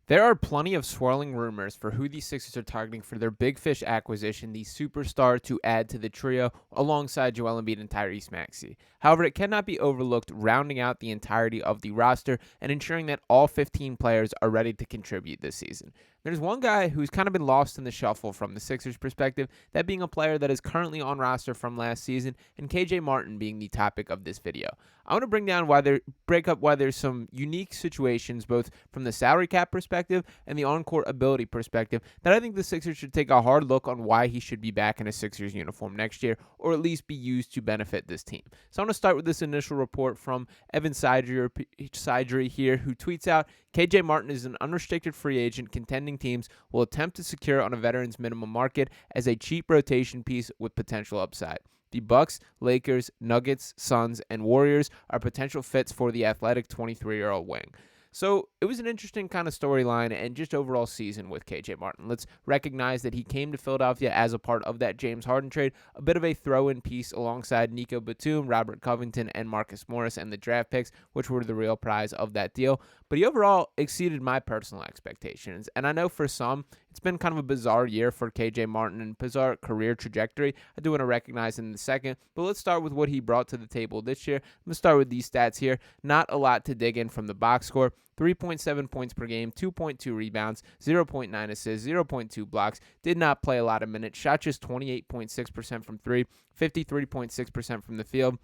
There are plenty of swirling rumors for who the Sixers are targeting for their big fish acquisition, the superstar to add to the trio alongside Joel Embiid and Tyrese Maxey. However, it cannot be overlooked rounding out the entirety of the roster and ensuring that all 15 players are ready to contribute this season. There's one guy who's kind of been lost in the shuffle from the Sixers' perspective, that being a player that is currently on roster from last season, and KJ Martin being the topic of this video. I want to break up why there's some unique situations, both from the salary cap perspective and the on-court ability perspective, that I think the Sixers should take a hard look on why he should be back in a Sixers uniform next year, or at least be used to benefit this team. So I'm going to start with this initial report from Evan Sidri here, who tweets out, KJ Martin is an unrestricted free agent contending teams will attempt to secure on a veterans minimum market as a cheap rotation piece with potential upside. The Bucks, Lakers, Nuggets, Suns, and Warriors are potential fits for the athletic 23-year-old wing. So it was an interesting kind of storyline and just overall season with KJ Martin. Let's recognize that he came to Philadelphia as a part of that James Harden trade, a bit of a throw-in piece alongside Nico Batum, Robert Covington, and Marcus Morris and the draft picks, which were the real prize of that deal. But he overall exceeded my personal expectations. And I know for some, it's been kind of a bizarre year for KJ Martin and bizarre career trajectory. I do want to recognize in a second, but let's start with what he brought to the table this year. I'm going to start with these stats here. Not a lot to dig in from the box score. 3.7 points per game, 2.2 rebounds, 0.9 assists, 0.2 blocks. Did not play a lot of minutes. Shot just 28.6% from three, 53.6% from the field.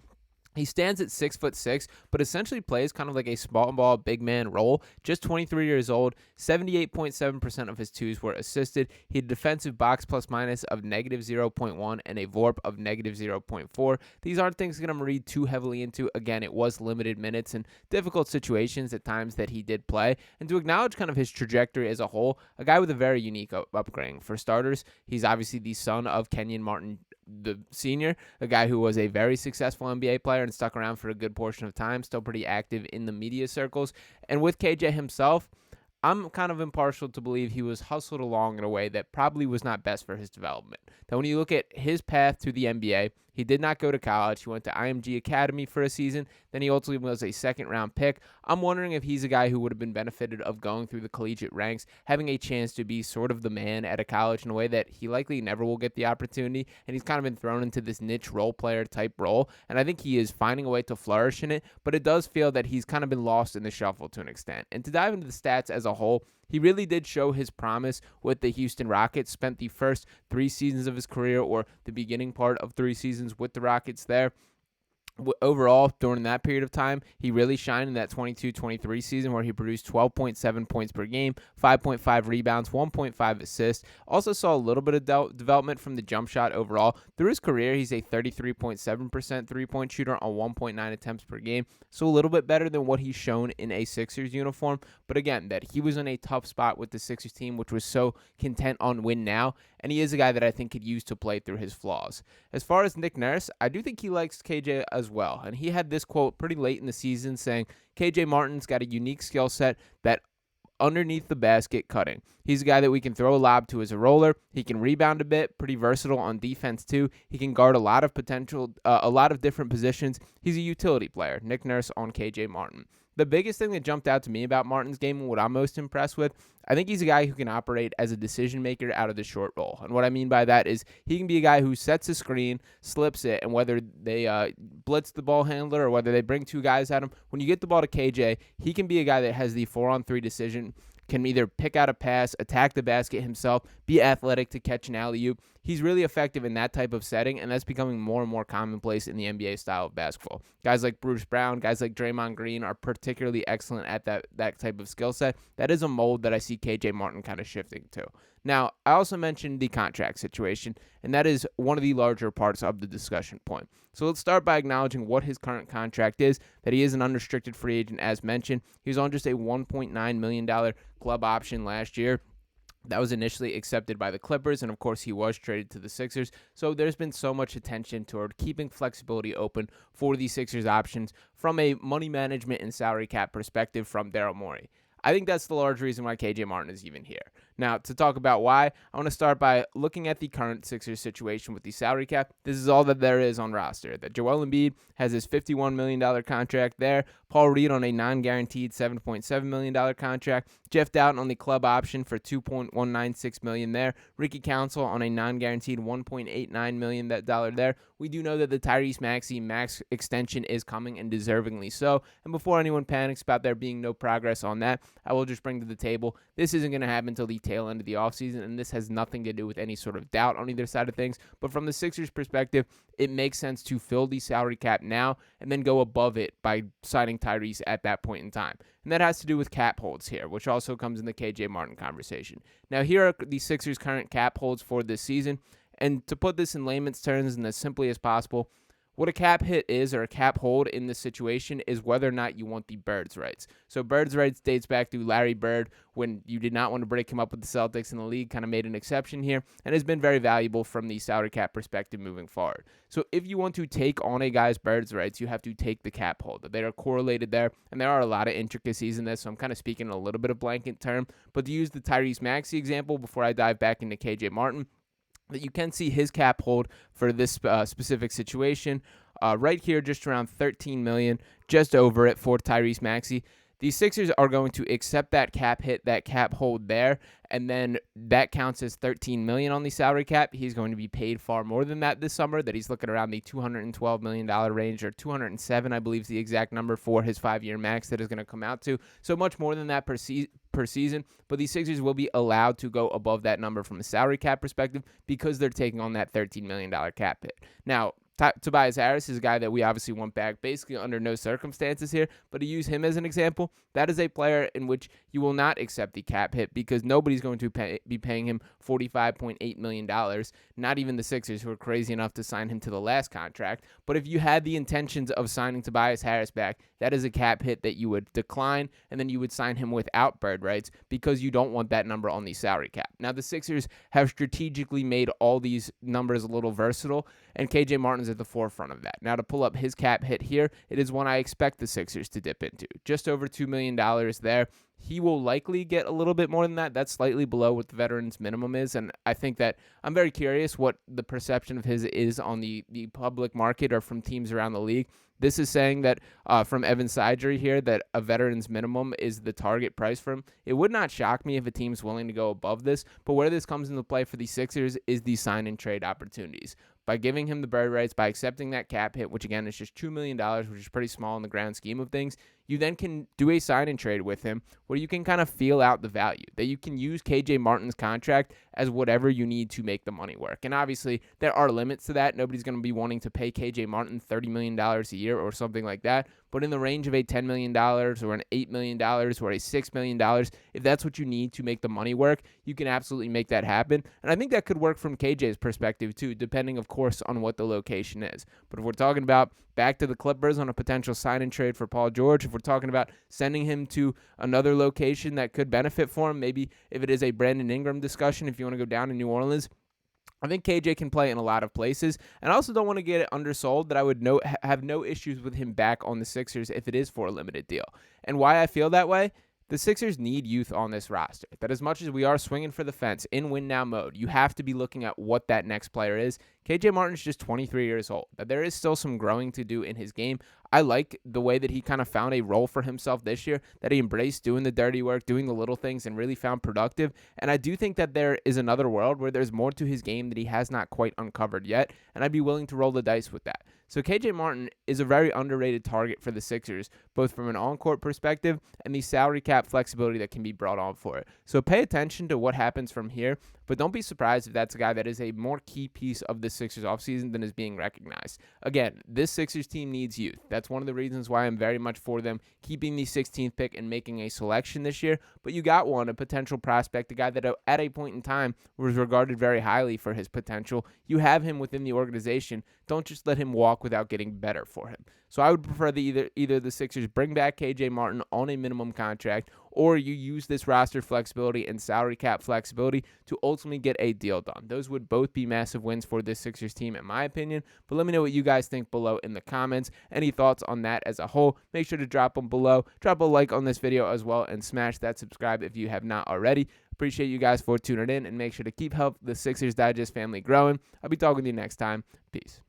He stands at 6'6", but essentially plays kind of like a small ball, big man role. Just 23 years old, 78.7% of his twos were assisted. He had a defensive box plus minus of negative 0.1 and a VORP of negative 0.4. These aren't things I'm going to read too heavily into. Again, it was limited minutes and difficult situations at times that he did play. And to acknowledge kind of his trajectory as a whole, a guy with a very unique upbringing. For starters, he's obviously the son of Kenyon Martin, the senior, a guy who was a very successful NBA player and stuck around for a good portion of time, still pretty active in the media circles. And with KJ himself, I'm kind of impartial to believe he was hustled along in a way that probably was not best for his development. That when you look at his path to the NBA, he did not go to college. He went to IMG Academy for a season. Then he ultimately was a second-round pick. I'm wondering if he's a guy who would have been benefited of going through the collegiate ranks, having a chance to be sort of the man at a college in a way that he likely never will get the opportunity. And he's kind of been thrown into this niche role player type role. And I think he is finding a way to flourish in it. But it does feel that he's kind of been lost in the shuffle to an extent. And to dive into the stats as a whole, he really did show his promise with the Houston Rockets, spent the first 3 seasons of his career, or the beginning part of 3 seasons with the Rockets there. Overall, during that period of time, he really shined in that 22-23 season where he produced 12.7 points per game, 5.5 rebounds, 1.5 assists. Also saw a little bit of development from the jump shot overall. Through his career, he's a 33.7% three-point shooter on 1.9 attempts per game, so a little bit better than what he's shown in a Sixers uniform. But again, that he was in a tough spot with the Sixers team, which was so content on win now, and he is a guy that I think could use to play through his flaws. As far as Nick Nurse, I do think he likes KJ as well, and he had this quote pretty late in the season saying, KJ Martin's got a unique skill set that underneath the basket cutting. He's a guy that we can throw a lob to as a roller. He can rebound a bit, pretty versatile on defense too. He can guard a lot of different positions. He's a utility player. Nick Nurse on KJ Martin. The biggest thing that jumped out to me about Martin's game and what I'm most impressed with, I think he's a guy who can operate as a decision maker out of the short roll. And what I mean by that is he can be a guy who sets a screen, slips it, and whether they blitz the ball handler or whether they bring 2 guys at him, when you get the ball to KJ, he can be a guy that has the 4-on-3 decision, can either pick out a pass, attack the basket himself, be athletic to catch an alley-oop. He's really effective in that type of setting, and that's becoming more and more commonplace in the NBA style of basketball. Guys like Bruce Brown, guys like Draymond Green are particularly excellent at that type of skill set. That is a mold that I see KJ Martin kind of shifting to. Now, I also mentioned the contract situation, and that is one of the larger parts of the discussion point. So let's start by acknowledging what his current contract is, that he is an unrestricted free agent as mentioned. He was on just a $1.9 million club option last year. That was initially accepted by the Clippers, and of course he was traded to the Sixers. So there's been so much attention toward keeping flexibility open for the Sixers options from a money management and salary cap perspective from Daryl Morey. I think that's the large reason why KJ Martin is even here. Now, to talk about why, I want to start by looking at the current Sixers situation with the salary cap. This is all that there is on roster. That Joel Embiid has his $51 million contract there. Paul Reed on a non-guaranteed $7.7 million contract. Jeff Doughton on the club option for $2.196 million there. Ricky Council on a non-guaranteed $1.89 million there. We do know that the Tyrese Maxey max extension is coming, and deservingly so. And before anyone panics about there being no progress on that, I will just bring to the table, this isn't going to happen until the tail end of the offseason, and this has nothing to do with any sort of doubt on either side of things. But from the Sixers' perspective, it makes sense to fill the salary cap now and then go above it by signing Tyrese at that point in time. And that has to do with cap holds here, which also comes in the KJ Martin conversation. Now, here are the Sixers' current cap holds for this season. And to put this in layman's terms and as simply as possible, what a cap hit is, or a cap hold in this situation, is whether or not you want the Bird's rights. So Bird's rights dates back to Larry Bird when you did not want to break him up with the Celtics, and the league kind of made an exception here and has been very valuable from the salary cap perspective moving forward. So if you want to take on a guy's Bird's rights, you have to take the cap hold. They are correlated there, and there are a lot of intricacies in this, so I'm kind of speaking in a little bit of blanket term. But to use the Tyrese Maxey example before I dive back into KJ Martin, that you can see his cap hold for this specific situation right here, just around $13 million, just over it for Tyrese Maxey. The Sixers are going to accept that cap hit, that cap hold there, and then that counts as $13 million on the salary cap. He's going to be paid far more than that this summer, that he's looking around the $212 million range, or 207, I believe is the exact number for his 5-year max that is going to come out to. So much more than that per season, but the Sixers will be allowed to go above that number from a salary cap perspective because they're taking on that $13 million cap hit. Now, Tobias Harris is a guy that we obviously want back basically under no circumstances here, but to use him as an example, that is a player in which you will not accept the cap hit because nobody's going to be paying him $45.8 million, not even the Sixers, who are crazy enough to sign him to the last contract. But if you had the intentions of signing Tobias Harris back, that is a cap hit that you would decline, and then you would sign him without bird rights because you don't want that number on the salary cap. Now, the Sixers have strategically made all these numbers a little versatile, and KJ Martin's at the forefront of that. Now, to pull up his cap hit here, it is one I expect the Sixers to dip into. Just over $2 million there. He will likely get a little bit more than that. That's slightly below what the veterans minimum is, and I think that I'm very curious what the perception of his is on the public market or from teams around the league. This is saying that from Evan Sidgery here that a veteran's minimum is the target price for him. It would not shock me if a team's willing to go above this, but where this comes into play for the Sixers is the sign and trade opportunities. By giving him the bird rights, by accepting that cap hit, which again is just $2 million, which is pretty small in the grand scheme of things, you then can do a sign and trade with him where you can kind of feel out the value, that you can use KJ Martin's contract as whatever you need to make the money work. And obviously, there are limits to that. Nobody's going to be wanting to pay KJ Martin $30 million a year or something like that. But in the range of a $10 million or an $8 million or a $6 million, if that's what you need to make the money work, you can absolutely make that happen. And I think that could work from KJ's perspective too, depending, of course, on what the location is. But if we're talking about back to the Clippers on a potential sign and trade for Paul George, if we're talking about sending him to another location that could benefit for him, maybe if it is a Brandon Ingram discussion, if you want to go down to New Orleans, I think KJ can play in a lot of places, and I also don't want to get it undersold that I would have no issues with him back on the Sixers if it is for a limited deal. And why I feel that way? The Sixers need youth on this roster. That as much as we are swinging for the fence in win-now mode, you have to be looking at what that next player is. KJ Martin's just 23 years old. That there is still some growing to do in his game. I like the way that he kind of found a role for himself this year, that he embraced doing the dirty work, doing the little things, and really found productive. And I do think that there is another world where there's more to his game that he has not quite uncovered yet, and I'd be willing to roll the dice with that. So KJ Martin is a very underrated target for the Sixers, both from an on-court perspective and the salary cap flexibility that can be brought on for it. So pay attention to what happens from here, but don't be surprised if that's a guy that is a more key piece of the Sixers offseason than is being recognized. Again, this Sixers team needs youth. That's one of the reasons why I'm very much for them keeping the 16th pick and making a selection this year. But you got one, a potential prospect, a guy that at a point in time was regarded very highly for his potential. You have him within the organization. Don't just let him walk without getting better for him. So I would prefer that either the Sixers bring back KJ Martin on a minimum contract, or you use this roster flexibility and salary cap flexibility to ultimately get a deal done. Those would both be massive wins for this Sixers team, in my opinion. But let me know what you guys think below in the comments. Any thoughts on that as a whole? Make sure to drop them below. Drop a like on this video as well, and smash that subscribe if you have not already. Appreciate you guys for tuning in, and make sure to keep help the Sixers Digest family growing. I'll be talking to you next time. Peace.